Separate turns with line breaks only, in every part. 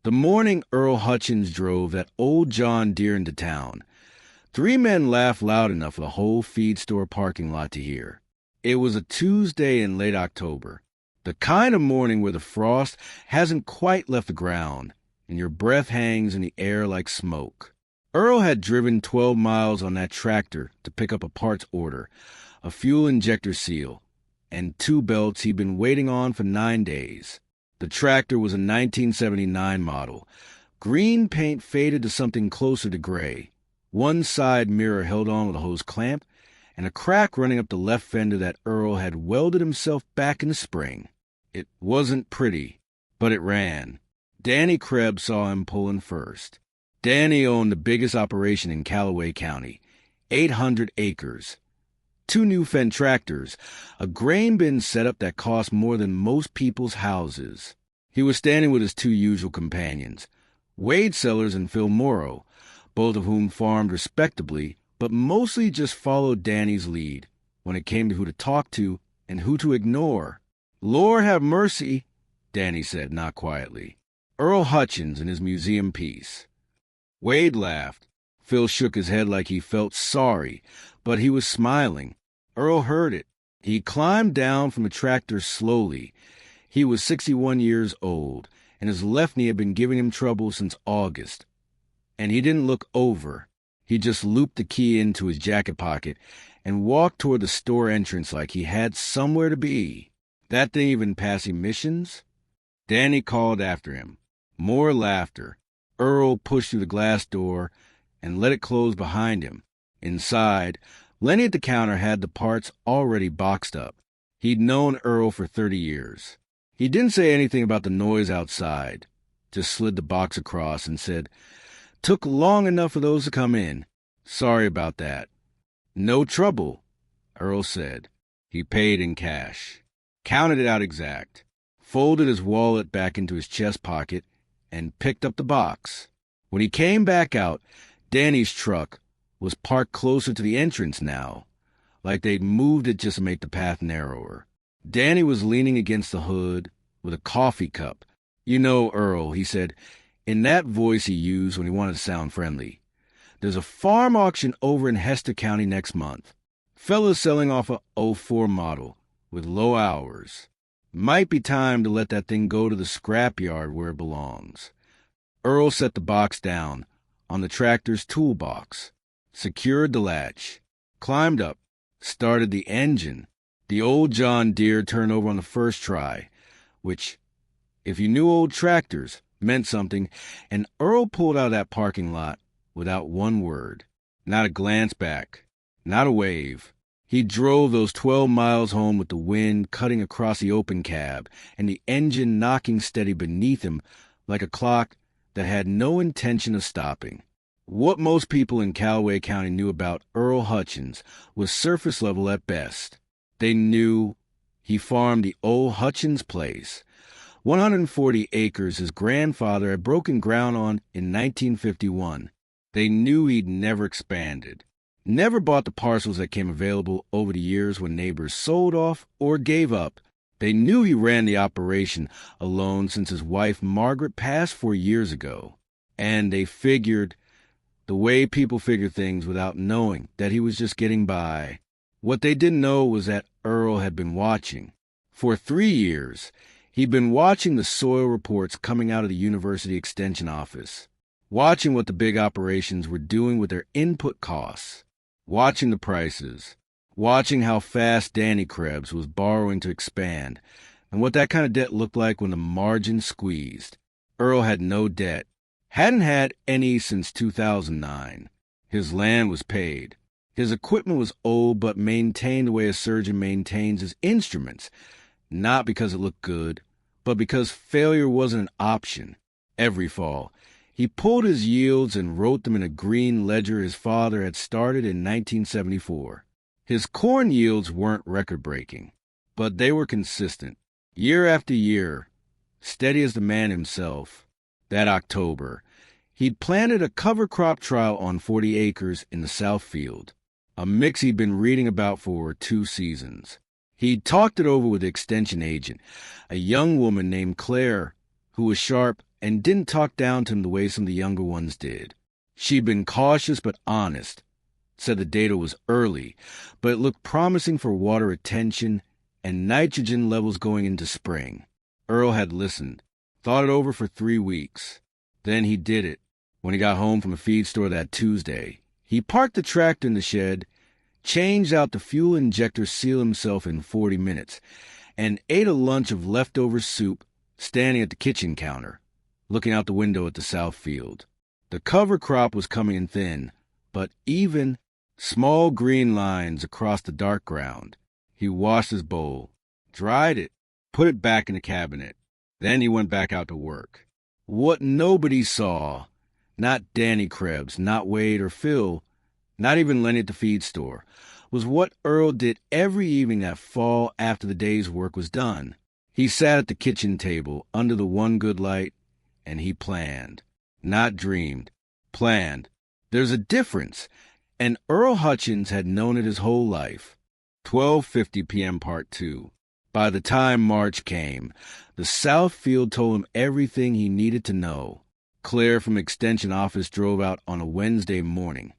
The morning Earl Hutchins drove that old John Deere into town, three men laughed loud enough for the whole feed store parking lot to hear. It was a Tuesday in late October, the kind of morning where the frost hasn't quite left the ground and your breath hangs in the air like smoke. Earl had driven 12 miles on that tractor to pick up a parts order, a fuel injector seal, and two belts he'd been waiting on for 9 days. The tractor was a 1979 model. Green paint faded to something closer to gray. One side mirror held on with a hose clamp, and a crack running up the left fender that Earl had welded himself back in the spring. It wasn't pretty, but it ran. Danny Krebs saw him pulling first. Danny owned the biggest operation in Callaway County, 800 acres. Two new Fendt tractors, a grain bin setup that cost more than most people's houses. He was standing with his two usual companions, Wade Sellers and Phil Morrow, both of whom farmed respectably, but mostly just followed Danny's lead when it came to who to talk to and who to ignore. "Lord have mercy," Danny said, not quietly. "Earl Hutchins and his museum piece." Wade laughed. Phil shook his head like he felt sorry, but he was smiling. Earl heard it. He climbed down from the tractor slowly. He was 61 years old, and his left knee had been giving him trouble since August. And he didn't look over. He just looped the key into his jacket pocket and walked toward the store entrance like he had somewhere to be. That didn't even pass emissions? Danny called after him. More laughter. Earl pushed through the glass door and let it close behind him. Inside, Lenny at the counter had the parts already boxed up. He'd known Earl for 30 years. He didn't say anything about the noise outside, just slid the box across and said, "Took long enough for those to come in. Sorry about that." "No trouble," Earl said. He paid in cash, counted it out exact, folded his wallet back into his chest pocket, and picked up the box. When he came back out, Danny's truck was parked closer to the entrance now, like they'd moved it just to make the path narrower. Danny was leaning against the hood with a coffee cup. "You know, Earl," he said, in that voice he used when he wanted to sound friendly, "there's a farm auction over in Hester County next month. Fella's selling off a '04 model with low hours. Might be time to let that thing go to the scrapyard where it belongs." Earl set the box down on the tractor's toolbox, secured the latch, climbed up, started the engine. The old John Deere turned over on the first try, which, if you knew old tractors, meant something, and Earl pulled out of that parking lot without one word. Not a glance back, not a wave. He drove those 12 miles home with the wind cutting across the open cab and the engine knocking steady beneath him like a clock that had no intention of stopping. What most people in Callaway County knew about Earl Hutchins was surface level at best. They knew he farmed the old Hutchins place, 140 acres his grandfather had broken ground on in 1951. They knew he'd never expanded, never bought the parcels that came available over the years when neighbors sold off or gave up. They knew he ran the operation alone since his wife Margaret passed 4 years ago. And they figured the way people figure things without knowing that he was just getting by. What they didn't know was that Earl had been watching. For 3 years, he'd been watching the soil reports coming out of the University Extension Office, watching what the big operations were doing with their input costs, watching the prices, watching how fast Danny Krebs was borrowing to expand, and what that kind of debt looked like when the margin squeezed. Earl had no debt, hadn't had any since 2009. His land was paid. His equipment was old but maintained the way a surgeon maintains his instruments, not because it looked good, but because failure wasn't an option. Every fall, he pulled his yields and wrote them in a green ledger his father had started in 1974. His corn yields weren't record-breaking, but they were consistent, year after year, steady as the man himself. That October, he'd planted a cover crop trial on 40 acres in the South Field, a mix he'd been reading about for 2 seasons. He'd talked it over with the extension agent, a young woman named Claire, who was sharp and didn't talk down to him the way some of the younger ones did. She'd been cautious but honest, said the data was early, but it looked promising for water retention and nitrogen levels going into spring. Earl had listened, thought it over for 3 weeks. Then he did it. When he got home from a feed store that Tuesday, he parked the tractor in the shed, changed out the fuel injector seal himself in 40 minutes, and ate a lunch of leftover soup standing at the kitchen counter, looking out the window at the south field. The cover crop was coming in thin, but even, small green lines across the dark ground. He washed his bowl, dried it, put it back in the cabinet. Then he went back out to work. What nobody saw, not Danny Krebs, not Wade or Phil, not even Lenny at the feed store, was what Earl did every evening that fall after the day's work was done. He sat at the kitchen table under the one good light, and he planned. Not dreamed. Planned. There's a difference, and Earl Hutchins had known it his whole life. 12:50 p.m. Part 2. By the time March came, the South Field told him everything he needed to know. Claire from Extension office drove out on a Wednesday morning,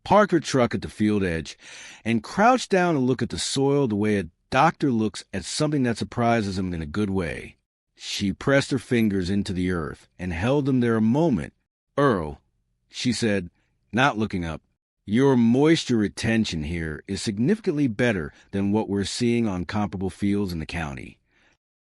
parked her truck at the field edge, and crouched down to look at the soil the way a doctor looks at something that surprises him in a good way. She pressed her fingers into the earth and held them there a moment. "Earl," she said, not looking up, "your moisture retention here is significantly better than what we're seeing on comparable fields in the county."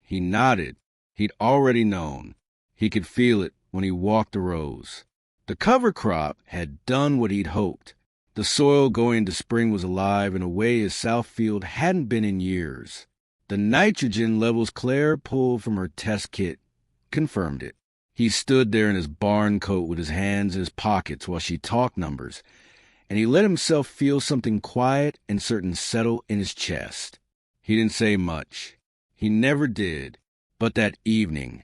He nodded. He'd already known. He could feel it when he walked the rows. The cover crop had done what he'd hoped. The soil going into spring was alive in a way his south field hadn't been in years. The nitrogen levels Claire pulled from her test kit confirmed it. He stood there in his barn coat with his hands in his pockets while she talked numbers, and he let himself feel something quiet and certain settle in his chest. He didn't say much. He never did. But that evening,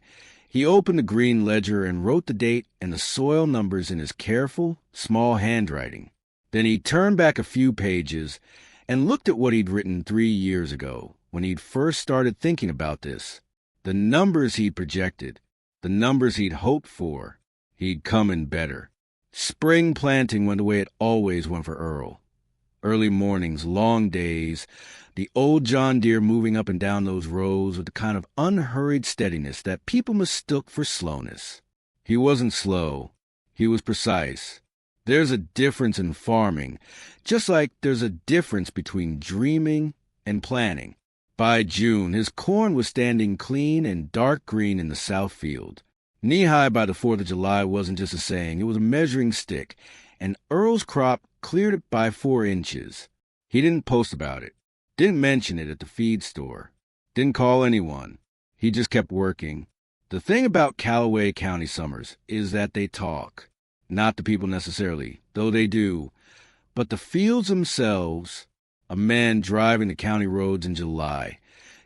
he opened the green ledger and wrote the date and the soil numbers in his careful, small handwriting. Then he turned back a few pages and looked at what he'd written 3 years ago, when he'd first started thinking about this. The numbers he'd projected, the numbers he'd hoped for, he'd come in better. Spring planting went the way it always went for Earl. Early mornings, long days, the old John Deere moving up and down those rows with the kind of unhurried steadiness that people mistook for slowness. He wasn't slow. He was precise. There's a difference in farming, just like there's a difference between dreaming and planning. By June, his corn was standing clean and dark green in the south field. Knee-high by the 4th of July wasn't just a saying, it was a measuring stick, and Earl's crop cleared it by 4 inches. He didn't post about it, didn't mention it at the feed store, didn't call anyone. He just kept working. The thing about Callaway County summers is that they talk. Not the people necessarily, though they do, but the fields themselves. A man driving the county roads in July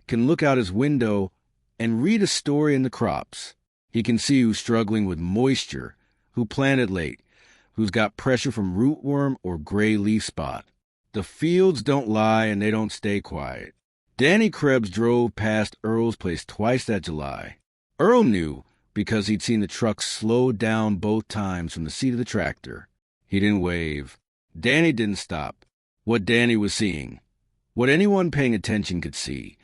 can look out his window and read a story in the crops. He can see who's struggling with moisture, who planted late, who's got pressure from rootworm or gray leaf spot. The fields don't lie and they don't stay quiet. Danny Krebs drove past Earl's place twice that July. Earl knew because he'd seen the truck slow down both times from the seat of the tractor. He didn't wave. Danny didn't stop. What Danny was seeing, what anyone paying attention could see,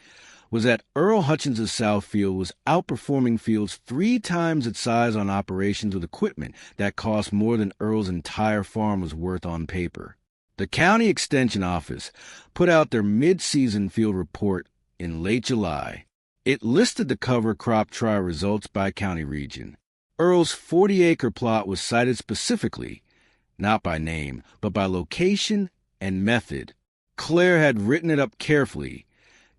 was that Earl Hutchins' south field was outperforming fields 3 times its size on operations with equipment that cost more than Earl's entire farm was worth on paper. The county extension office put out their mid-season field report in late July. It listed the cover crop trial results by county region. Earl's 40-acre plot was cited specifically, not by name, but by location and method. Claire had written it up carefully,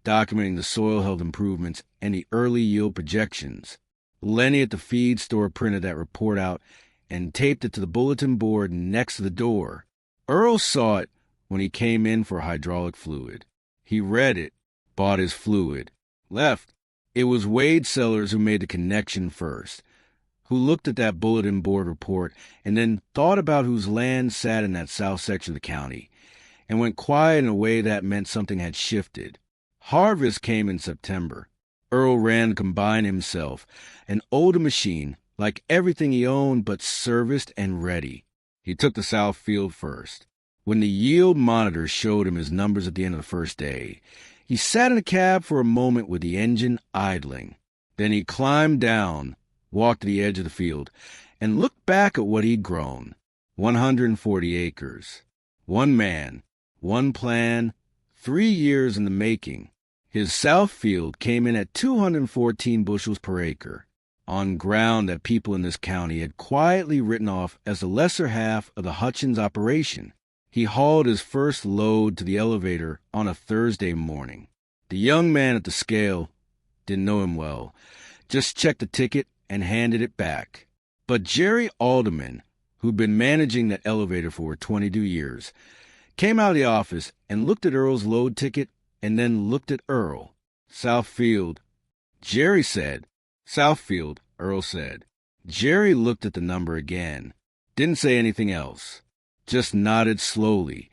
documenting the soil health improvements and the early yield projections. Lenny at the feed store printed that report out and taped it to the bulletin board next to the door. Earl saw it when he came in for hydraulic fluid. He read it, bought his fluid, left. It was Wade Sellers who made the connection first, who looked at that bulletin board report and then thought about whose land sat in that south section of the county, and went quiet in a way that meant something had shifted. Harvest came in September. Earl ran the combine himself, an older machine, like everything he owned but serviced and ready. He took the South Field first. When the yield monitor showed him his numbers at the end of the first day, he sat in a cab for a moment with the engine idling. Then he climbed down, walked to the edge of the field, and looked back at what he'd grown. 140 acres. One man, one plan, 3 years in the making. His South Field came in at 214 bushels per acre, on ground that people in this county had quietly written off as the lesser half of the Hutchins operation. He hauled his first load to the elevator on a Thursday morning. The young man at the scale didn't know him well, just checked the ticket and handed it back. But Jerry Alderman, who'd been managing that elevator for 22 years, came out of the office and looked at Earl's load ticket and then looked at Earl. South Field. Jerry said. South Field, Earl said. Jerry looked at the number again. Didn't say anything else. Just nodded slowly,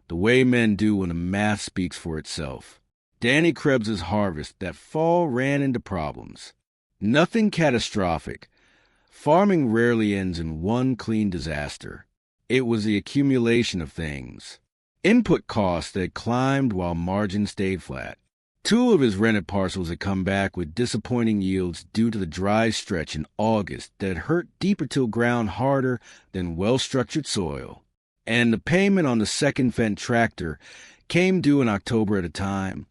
the way men do when the math speaks for itself. Danny Krebs's harvest that fall ran into problems. Nothing catastrophic. Farming rarely ends in one clean disaster. It was the accumulation of things. Input costs that climbed while margins stayed flat. 2 of his rented parcels had come back with disappointing yields due to the dry stretch in August that had hurt deeper till ground harder than well-structured soil. And the payment on the second Fendt tractor came due in October at a time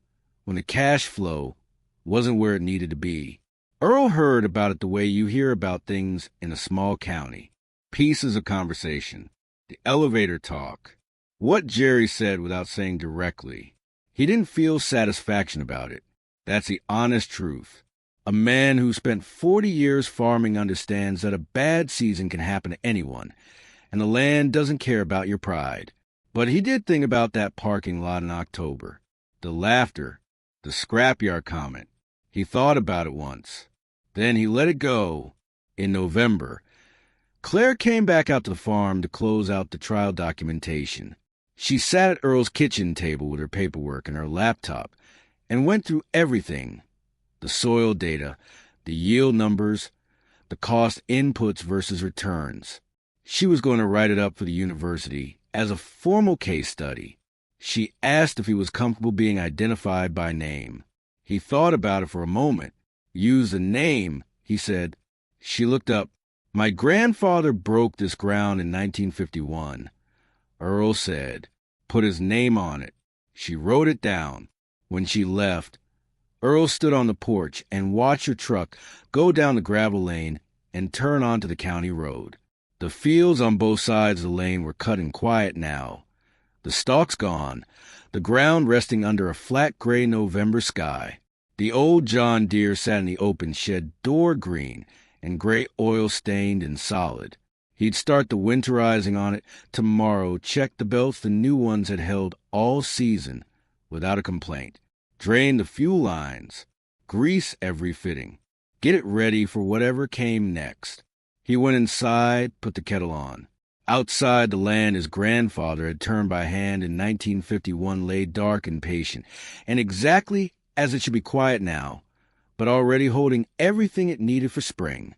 when the cash flow wasn't where it needed to be. Earl heard about it the way you hear about things in a small county. Pieces of conversation. The elevator talk. What Jerry said without saying directly. He didn't feel satisfaction about it. That's the honest truth. A man who spent 40 years farming understands that a bad season can happen to anyone, and the land doesn't care about your pride. But he did think about that parking lot in October. The laughter, the scrapyard comment. He thought about it once. Then he let it go. In November, Claire came back out to the farm to close out the trial documentation. She sat at Earl's kitchen table with her paperwork and her laptop and went through everything. The soil data, the yield numbers, the cost inputs versus returns. She was going to write it up for the university as a formal case study. She asked if he was comfortable being identified by name. He thought about it for a moment. Use the name, he said. She looked up. My grandfather broke this ground in 1951. Earl said, put his name on it. She wrote it down. When she left, Earl stood on the porch and watched her truck go down the gravel lane and turn onto the county road. The fields on both sides of the lane were cut and quiet now. The stalks gone, the ground resting under a flat gray November sky. The old John Deere sat in the open shed, door green and gray oil stained and solid. He'd start the winterizing on it tomorrow, check the belts the new ones had held all season without a complaint, drain the fuel lines, grease every fitting, get it ready for whatever came next. He went inside, put the kettle on. Outside the land his grandfather had turned by hand in 1951 lay dark and patient, and exactly as it should be quiet now, but already holding everything it needed for spring.